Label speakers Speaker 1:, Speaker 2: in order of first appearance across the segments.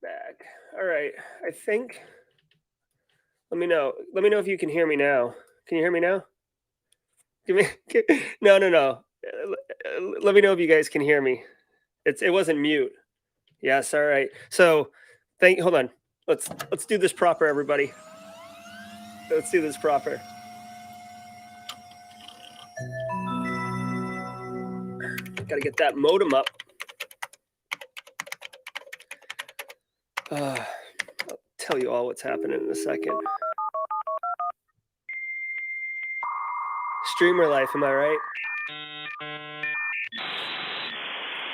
Speaker 1: Back. All right. I think. Let me know. Let me know if you can hear me now. Can you hear me now? Give me. No, no, no. Let me know if you guys can hear me. It wasn't mute. Yes. All right. So, hold on. Let's do this proper, everybody. Let's do this proper. Got to get that modem up. I'll tell you all what's happening in a second. Streamer life, am I right?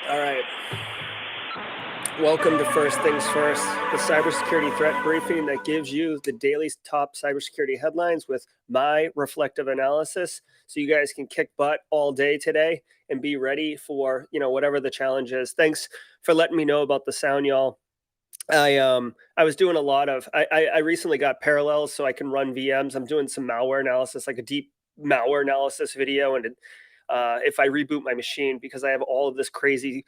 Speaker 1: All right. Welcome to First Things First, the cybersecurity threat briefing that gives you the daily top cybersecurity headlines with my reflective analysis, so you guys can kick butt all day today and be ready for whatever the challenge is. Thanks for letting me know about the sound, y'all. I was doing a lot of I recently got Parallels so I can run VMs. I'm doing some malware analysis, like a deep malware analysis video, and if I reboot my machine, because I have all of this crazy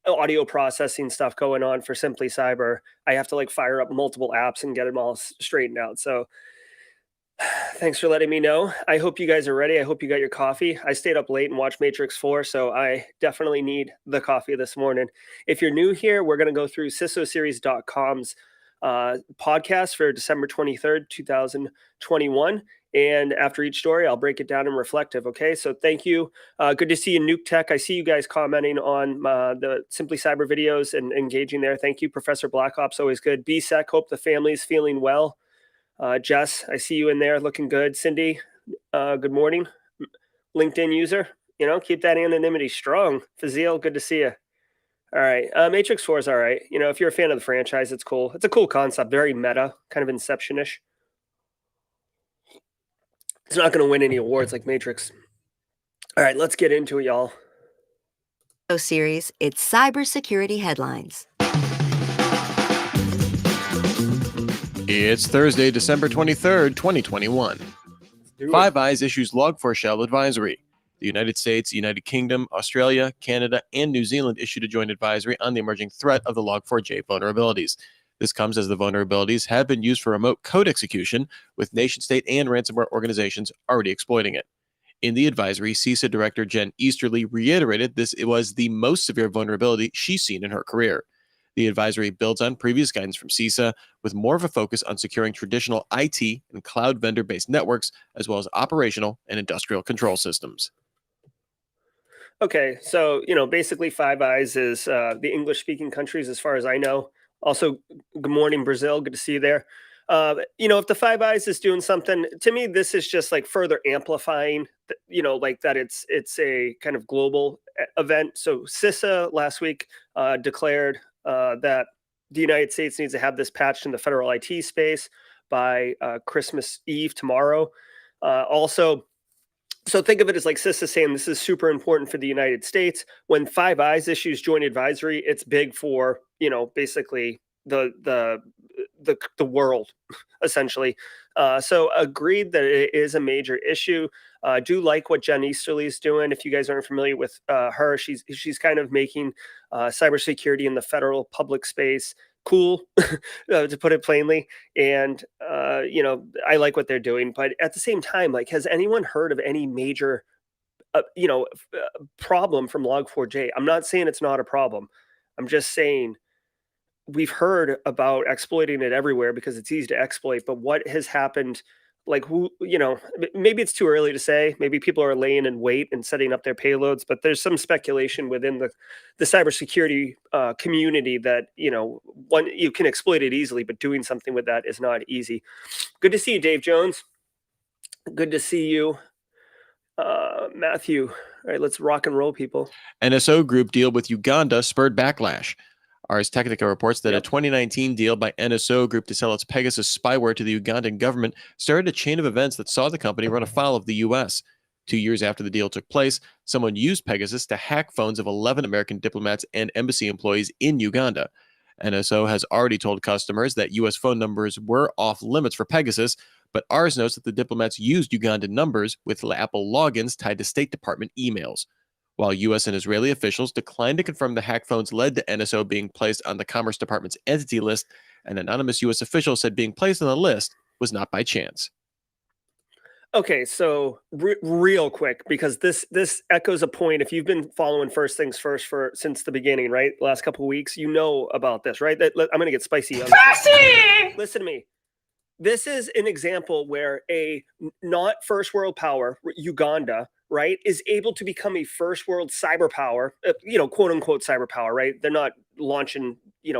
Speaker 1: audio processing stuff going on for Simply Cyber, I have to like fire up multiple apps and get them all straightened out. So thanks for letting me know. I hope you guys are ready. I hope you got your coffee. I stayed up late and watched Matrix 4, so I definitely need the coffee this morning. If you're new here, we're going to go through cisoseries.com's podcast for December 23rd, 2021. And after each story, I'll break it down in reflective. Okay, so thank you. Good to see you, Nuke Tech. I see you guys commenting on the Simply Cyber videos and engaging there. Thank you, Professor Black Ops. Always good. BSEC, hope the family's feeling well. Jess, I see you in there looking good. Cindy, good morning. LinkedIn user, keep that anonymity strong. Fazil, good to see you. All right. Matrix 4 is all right. If you're a fan of the franchise, it's cool. It's a cool concept, very meta, kind of Inception-ish. It's not going to win any awards like Matrix. All right, let's get into it, y'all.
Speaker 2: Series, it's cybersecurity headlines.
Speaker 3: It's Thursday, December 23rd, 2021. Five Eyes issues Log4Shell advisory. The United States, United Kingdom, Australia, Canada, and New Zealand issued a joint advisory on the emerging threat of the Log4j vulnerabilities. This comes as the vulnerabilities have been used for remote code execution, with nation-state and ransomware organizations already exploiting it. In the advisory, CISA Director Jen Easterly reiterated this was the most severe vulnerability she's seen in her career. The advisory builds on previous guidance from CISA, with more of a focus on securing traditional IT and cloud vendor-based networks, as well as operational and industrial control systems.
Speaker 1: Okay, so, basically Five Eyes is the English-speaking countries, as far as I know. Also, good morning, Brazil. Good to see you there. If the Five Eyes is doing something, to me, this is just like further amplifying, like that it's a kind of global event. So CISA last week declared that the United States needs to have this patched in the federal IT space by Christmas Eve tomorrow. So think of it as like CISA saying this is super important for the United States. When Five Eyes issues joint advisory, it's big for, basically the world, essentially. So agreed that it is a major issue. Do like what Jen Easterly is doing. If you guys aren't familiar with her, she's kind of making cybersecurity in the federal public space cool, to put it plainly. And, I like what they're doing. But at the same time, like, has anyone heard of any major, problem from Log4j? I'm not saying it's not a problem. I'm just saying we've heard about exploiting it everywhere because it's easy to exploit. But what has happened? Like, who, maybe it's too early to say. Maybe people are laying in wait and setting up their payloads. But there's some speculation within the cybersecurity community that one, you can exploit it easily, but doing something with that is not easy. Good to see you, Dave Jones. Good to see you, Matthew. All right, let's rock and roll, people.
Speaker 3: NSO Group deal with Uganda spurred backlash. Ars Technica reports that a 2019 deal by NSO Group to sell its Pegasus spyware to the Ugandan government started a chain of events that saw the company run afoul of the U.S. 2 years after the deal took place, someone used Pegasus to hack phones of 11 American diplomats and embassy employees in Uganda. NSO has already told customers that U.S. phone numbers were off limits for Pegasus, but Ars notes that the diplomats used Ugandan numbers with Apple logins tied to State Department emails. While U.S. and Israeli officials declined to confirm the hack phones led to NSO being placed on the Commerce Department's entity list, an anonymous U.S. official said being placed on the list was not by chance.
Speaker 1: Okay, so real quick, because this echoes a point. If you've been following First Things First since the beginning, right, the last couple of weeks, you know about this, right? I'm going to get spicy. Spicy! Listen to me. This is an example where a not first world power, Uganda, right, is able to become a first world cyber power, quote unquote cyber power, right? They're not launching,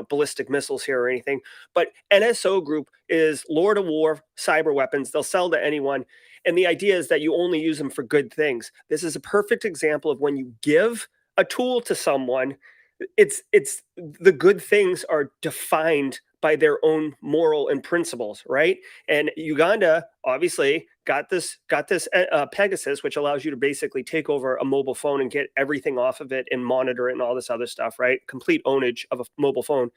Speaker 1: ballistic missiles here or anything, but NSO Group is Lord of War cyber weapons. They'll sell to anyone. And the idea is that you only use them for good things. This is a perfect example of when you give a tool to someone, it's the good things are defined by their own moral and principles, right? And Uganda obviously got this Pegasus, which allows you to basically take over a mobile phone and get everything off of it and monitor it and all this other stuff, right? Complete ownage of a mobile phone.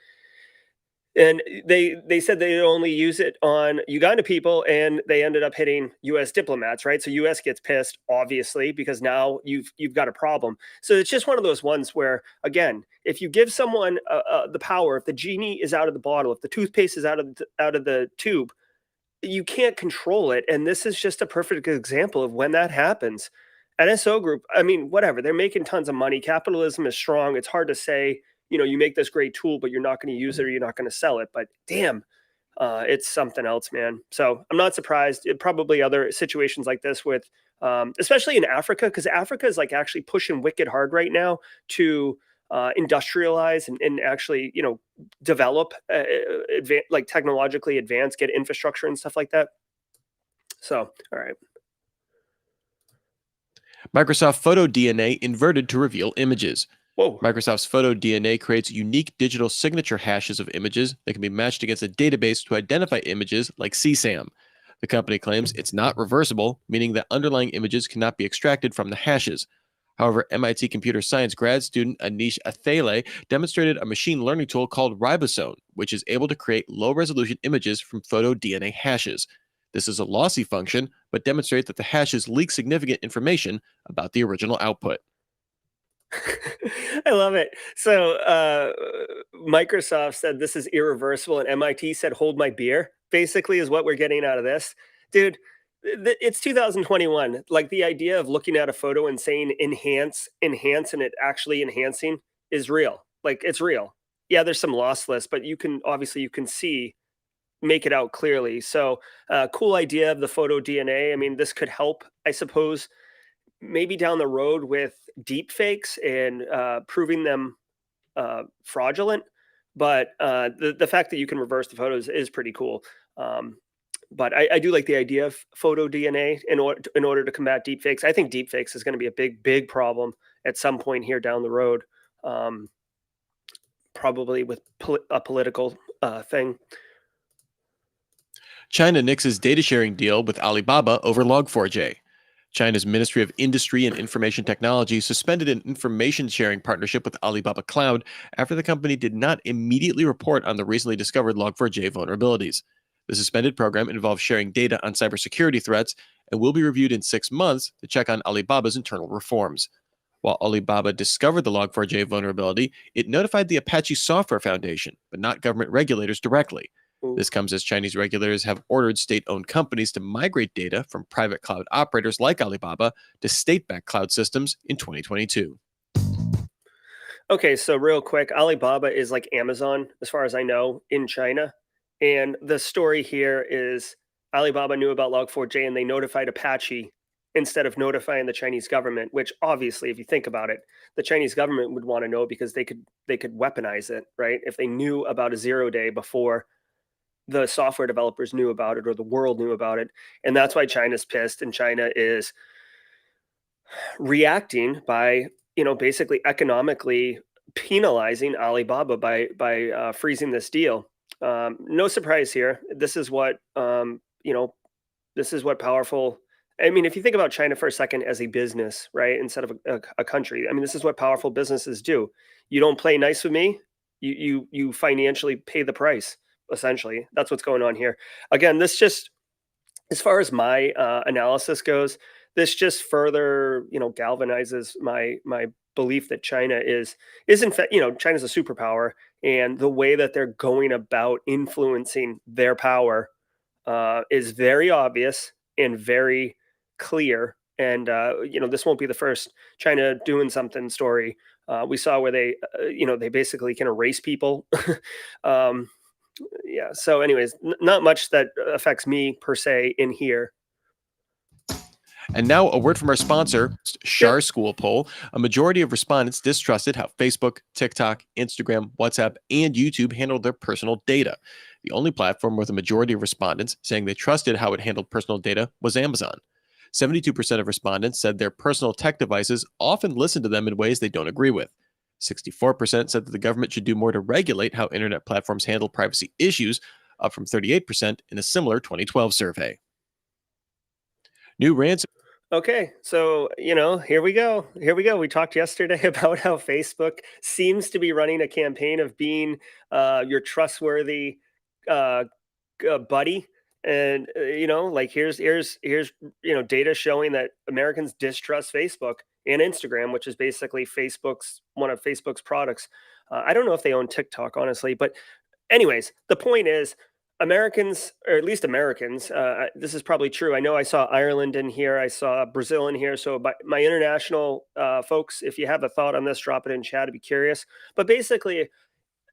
Speaker 1: And they said they'd only use it on Uganda people, and they ended up hitting U.S. diplomats, right? So U.S. gets pissed, obviously, because now you've got a problem. So it's just one of those ones where, again, if you give someone the power, if the genie is out of the bottle, if the toothpaste is out of the tube, you can't control it. And this is just a perfect example of when that happens. NSO Group, I mean, whatever, they're making tons of money. Capitalism is strong. It's hard to say, you make this great tool, but you're not going to use it or you're not going to sell it. But damn, it's something else, man. So I'm not surprised. Probably other situations like this with, especially in Africa, because Africa is like actually pushing wicked hard right now to industrialize and actually, develop, like technologically advance, get infrastructure and stuff like that. So, all right.
Speaker 3: Microsoft PhotoDNA inverted to reveal images.
Speaker 1: Whoa.
Speaker 3: Microsoft's PhotoDNA creates unique digital signature hashes of images that can be matched against a database to identify images like CSAM. The company claims it's not reversible, meaning that underlying images cannot be extracted from the hashes. However, MIT computer science grad student Anish Athale demonstrated a machine learning tool called Ribosome, which is able to create low-resolution images from PhotoDNA hashes. This is a lossy function, but demonstrates that the hashes leak significant information about the original output.
Speaker 1: I love it. So Microsoft said this is irreversible, and MIT said hold my beer, basically, is what we're getting out of this. Dude, it's 2021. Like, the idea of looking at a photo and saying enhance, and it actually enhancing is real. Like, it's real. Yeah, there's some lossless, but you can see, make it out clearly. So cool idea of the PhotoDNA. I mean, this could help, I suppose, maybe down the road with deep fakes and proving them fraudulent. But the fact that you can reverse the photos is pretty cool. But I do like the idea of PhotoDNA in order to combat deep fakes. I think deep fakes is going to be a big problem at some point here down the road, probably with a political thing.
Speaker 3: China nixes data sharing deal with Alibaba over Log4j. China's Ministry of Industry and Information Technology suspended an information sharing partnership with Alibaba Cloud after the company did not immediately report on the recently discovered Log4j vulnerabilities. The suspended program involves sharing data on cybersecurity threats and will be reviewed in 6 months to check on Alibaba's internal reforms. While Alibaba discovered the Log4j vulnerability, it notified the Apache Software Foundation, but not government regulators directly.
Speaker 1: Ooh.
Speaker 3: This comes as Chinese regulators have ordered state-owned companies to migrate data from private cloud operators like Alibaba to state-backed cloud systems in 2022.
Speaker 1: Okay, so real quick, Alibaba is like Amazon, as far as I know, in China. And the story here is Alibaba knew about Log4j and they notified Apache instead of notifying the Chinese government, which obviously, if you think about it, the Chinese government would want to know because they could weaponize it, right? If they knew about a 0-day before the software developers knew about it or the world knew about it. And that's why China's pissed, and China is reacting by, basically economically penalizing Alibaba by freezing this deal. No surprise here. This is what this is what powerful. I mean, if you think about China for a second as a business, right, instead of a country, I mean, this is what powerful businesses do. You don't play nice with me, you financially pay the price. Essentially, that's what's going on here. Again, this just, as far as my analysis goes, this just further, galvanizes my belief that China is in fact, China's a superpower, and the way that they're going about influencing their power is very obvious and very clear. And this won't be the first China doing something story. We saw where they, they basically can erase people. Yeah. So, anyways, not much that affects me per se in here.
Speaker 3: And now a word from our sponsor, Shar
Speaker 1: Yep.
Speaker 3: School poll. A majority of respondents distrusted how Facebook, TikTok, Instagram, WhatsApp, and YouTube handled their personal data. The only platform with a majority of respondents saying they trusted how it handled personal data was Amazon. 72% of respondents said their personal tech devices often listen to them in ways they don't agree with. 64% said that the government should do more to regulate how internet platforms handle privacy issues, up from 38% in a similar 2012 survey. New ransom.
Speaker 1: Okay, so here we go. Here we go. We talked yesterday about how Facebook seems to be running a campaign of being your trustworthy uh, buddy, and like here's data showing that Americans distrust Facebook and Instagram, which is basically one of Facebook's products. I don't know if they own TikTok, honestly, but anyways, the point is Americans, or at least Americans, this is probably true. I know I saw Ireland in here, I saw Brazil in here. So, my international folks, if you have a thought on this, drop it in chat. I'd be curious. But basically,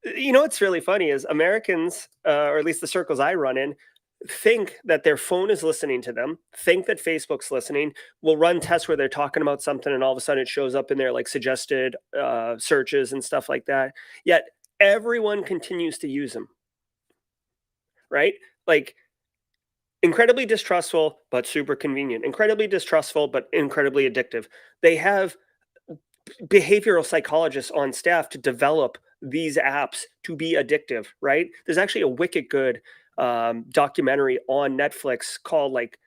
Speaker 1: what's really funny is Americans, or at least the circles I run in, think that their phone is listening to them, think that Facebook's listening, will run tests where they're talking about something and all of a sudden it shows up in their like suggested searches and stuff like that. Yet everyone continues to use them, right? Like incredibly distrustful, but super convenient, incredibly distrustful, but incredibly addictive. They have behavioral psychologists on staff to develop these apps to be addictive, right? There's actually a wicked good documentary on Netflix called like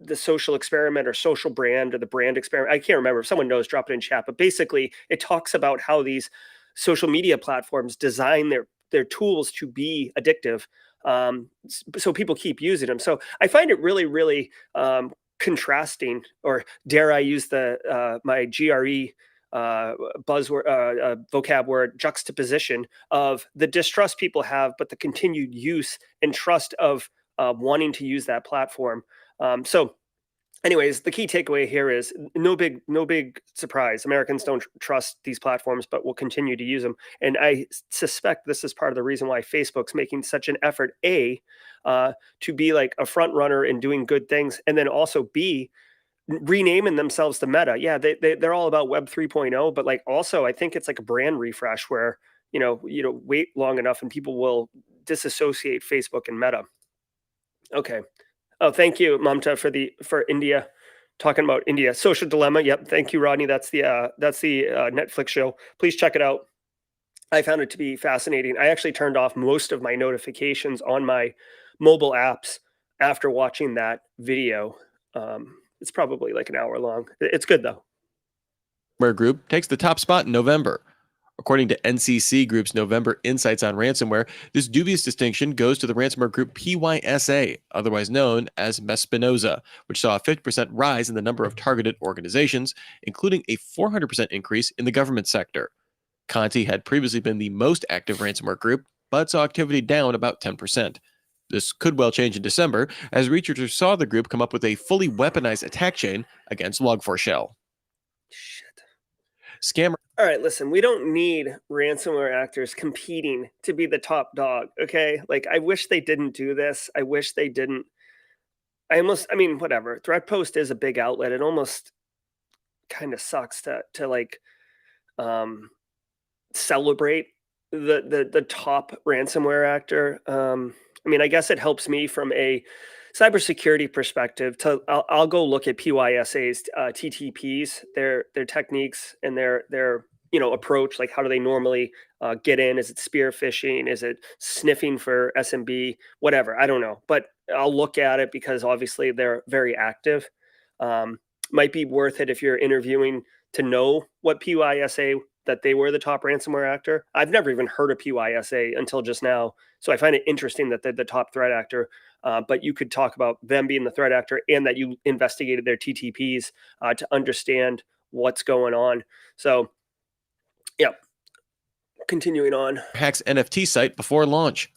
Speaker 1: the social experiment or social brand or the brand experiment. I can't remember. If someone knows, drop it in chat. But basically, it talks about how these social media platforms design their tools to be addictive, so people keep using them. So I find it really, really contrasting, or dare I use the my GRE buzzword vocab word, juxtaposition of the distrust people have, but the continued use and trust of wanting to use that platform. So anyways, the key takeaway here is no big surprise. Americans don't trust these platforms, but will continue to use them. And I suspect this is part of the reason why Facebook's making such an effort, to be like a front runner in doing good things, and then also B, renaming themselves to Meta. Yeah, they're all about Web 3.0, but like also I think it's like a brand refresh where wait long enough and people will disassociate Facebook and Meta. Okay. Oh, thank you, Mamta, for India, talking about India. Social Dilemma. Yep. Thank you, Rodney. That's the Netflix show. Please check it out. I found it to be fascinating. I actually turned off most of my notifications on my mobile apps after watching that video. It's probably like an hour long. It's good though.
Speaker 3: Ransomware Group takes the top spot in November. According to NCC Group's November Insights on Ransomware, this dubious distinction goes to the ransomware group PYSA, otherwise known as Mespinoza, which saw a 50% rise in the number of targeted organizations, including a 400% increase in the government sector. Conti had previously been the most active ransomware group, but saw activity down about 10%. This could well change in December, as researchers saw the group come up with a fully weaponized attack chain against Log4Shell.
Speaker 1: Shit.
Speaker 3: Scammer.
Speaker 1: All right, listen, we don't need ransomware actors competing to be the top dog, okay? Like, I wish they didn't do this. I wish they didn't. I mean, whatever. Threatpost is a big outlet. It almost kind of sucks to like celebrate the top ransomware actor. I mean, I guess it helps me from a cybersecurity perspective. I'll go look at PYSA's TTPs, their techniques, and their approach. Like, how do they normally get in? Is it spear phishing? Is it sniffing for SMB? Whatever, I don't know, but I'll look at it because obviously they're very active. Might be worth it if you're interviewing to know what PYSA, that they were the top ransomware actor. I've never even heard of PYSA until just now. So I find it interesting that they're the top threat actor. But you could talk about them being the threat actor and that you investigated their TTPs to understand what's going on. So, yeah. Continuing on.
Speaker 3: Hack's NFT site before launch.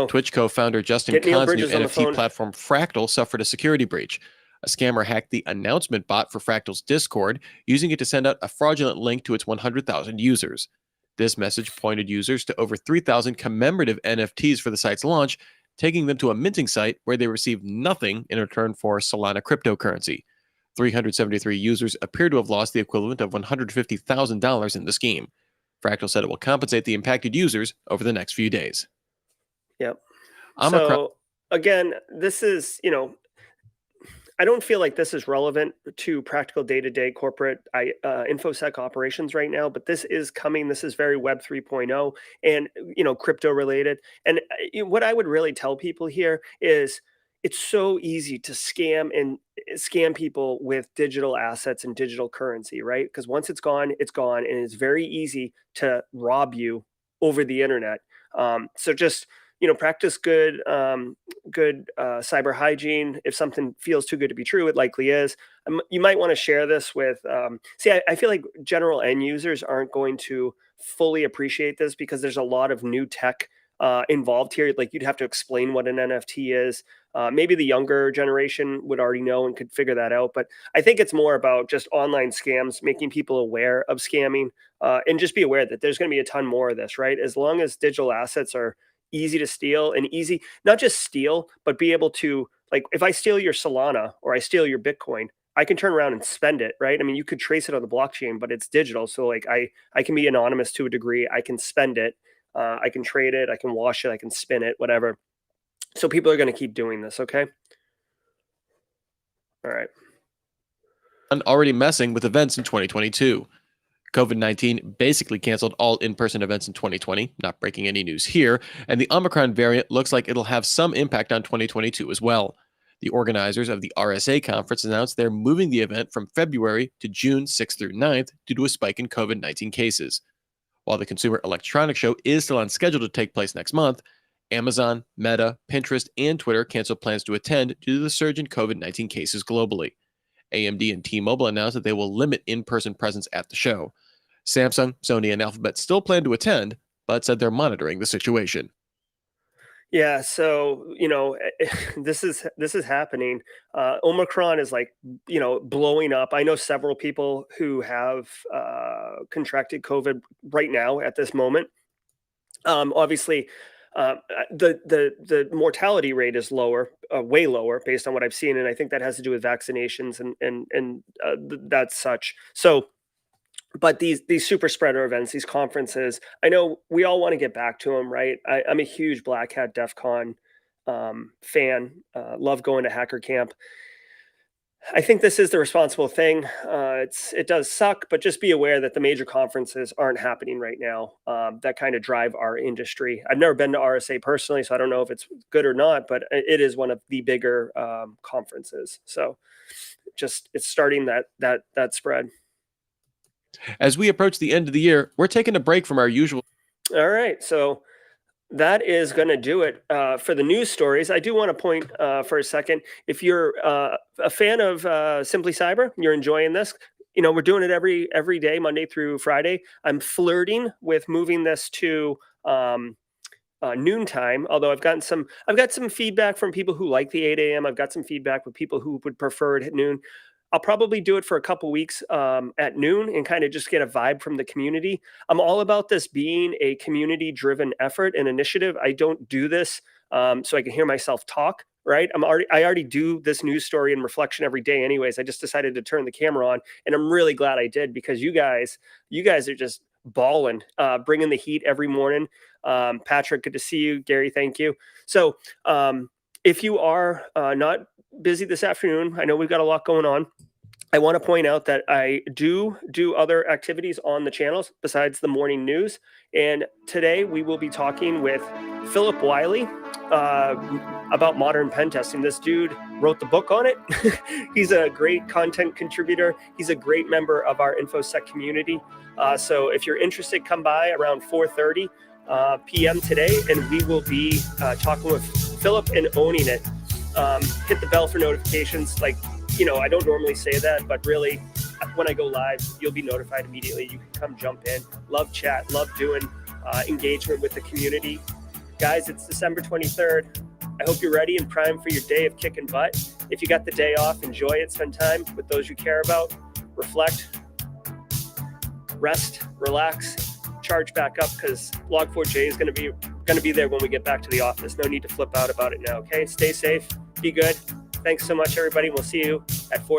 Speaker 3: Twitch co-founder Justin Kahn's new NFT platform Fractal suffered a security breach. A scammer hacked the announcement bot for Fractal's Discord, using it to send out a fraudulent link to its 100,000 users. This message pointed users to over 3,000 commemorative NFTs for the site's launch, taking them to a minting site where they received nothing in return for Solana cryptocurrency. 373 users appear to have lost the equivalent of $150,000 in the scheme. Fractal said it will compensate the impacted users over the next few days.
Speaker 1: Yep. So, again, this is, I don't feel like this is relevant to practical day-to-day corporate InfoSec operations right now, but this is coming. This is very Web 3.0 and, crypto related. And what I would really tell people here is it's so easy to scam people with digital assets and digital currency, right? Because once it's gone, and it's very easy to rob you over the internet. So just practice good cyber hygiene. If something feels too good to be true, it likely is. You might want to share this with. I feel like general end users aren't going to fully appreciate this because there's a lot of new tech involved here. Like, you'd have to explain what an NFT is. Maybe the younger generation would already know and could figure that out. But I think it's more about just online scams, making people aware of scamming, and just be aware that there's going to be a ton more of this, right? As long as digital assets are easy to steal and easy, not just steal, but be able to, like, if I steal your Solana or I steal your Bitcoin, I can turn around and spend it, right? I mean, you could trace it on the blockchain, but it's digital. So like I can be anonymous to a degree. I can spend it. I can trade it. I can wash it. I can spin it, whatever. So people are going to keep doing this. Okay. All right.
Speaker 3: And already messing with events in 2022. COVID-19 basically canceled all in-person events in 2020, not breaking any news here, and the Omicron variant looks like it'll have some impact on 2022 as well. The organizers of the RSA conference announced they're moving the event from February to June 6th through 9th due to a spike in COVID-19 cases. While the Consumer Electronics Show is still on schedule to take place next month, Amazon, Meta, Pinterest, and Twitter canceled plans to attend due to the surge in COVID-19 cases globally. AMD and T-Mobile announced that they will limit in-person presence at the show. Samsung, Sony, and Alphabet still plan to attend, but said they're monitoring the situation.
Speaker 1: Yeah, so this is happening. Omicron is blowing up. I know several people who have contracted COVID right now at this moment. Obviously, the mortality rate is lower, way lower, based on what I've seen, and I think that has to do with vaccinations and that's such. So. But these super spreader events, these conferences, I know we all want to get back to them, right? I'm a huge Black Hat DEF CON fan. Love going to Hacker Camp. I think this is the responsible thing. It does suck, but just be aware that the major conferences aren't happening right now that kind of drive our industry. I've never been to RSA personally, so I don't know if it's good or not, but it is one of the bigger conferences. So just it's starting that spread.
Speaker 3: As we approach the end of the year, we're taking a break from our usual.
Speaker 1: All right. So that is going to do it for the news stories. I do want to point for a second, if you're a fan of Simply Cyber, you're enjoying this. We're doing it every day, Monday through Friday. I'm flirting with moving this to noontime. Although I've got some feedback from people who like the 8 a.m. I've got some feedback with people who would prefer it at noon. I'll probably do it for a couple weeks at noon and kind of just get a vibe from the community. I'm all about this being a community-driven effort and initiative. I don't do this so I can hear myself talk, right? I already do this news story and reflection every day anyways. I just decided to turn the camera on, and I'm really glad I did, because you guys are just balling, bringing the heat every morning. Patrick, good to see you. Gary, thank you. So if you are not busy this afternoon, I know we've got a lot going on. I want to point out that I do other activities on the channels besides the morning news. And today we will be talking with Philip Wiley about modern pen testing. This dude wrote the book on it. He's a great content contributor. He's a great member of our InfoSec community. So if you're interested, come by around 4:30 p.m. today, and we will be talking with Philip and owning it. Hit the bell for notifications. I don't normally say that, but really, when I go live, you'll be notified immediately. You can come jump in. Love chat, love doing engagement with the community. Guys, it's December 23rd. I hope you're ready and primed for your day of kicking butt. If you got the day off, enjoy it. Spend time with those you care about. Reflect, rest, relax, charge back up, because Log4j is going to be there when we get back to the office. No need to flip out about it now, okay? Stay safe. Be good. Thanks so much, everybody. We'll see you at 4.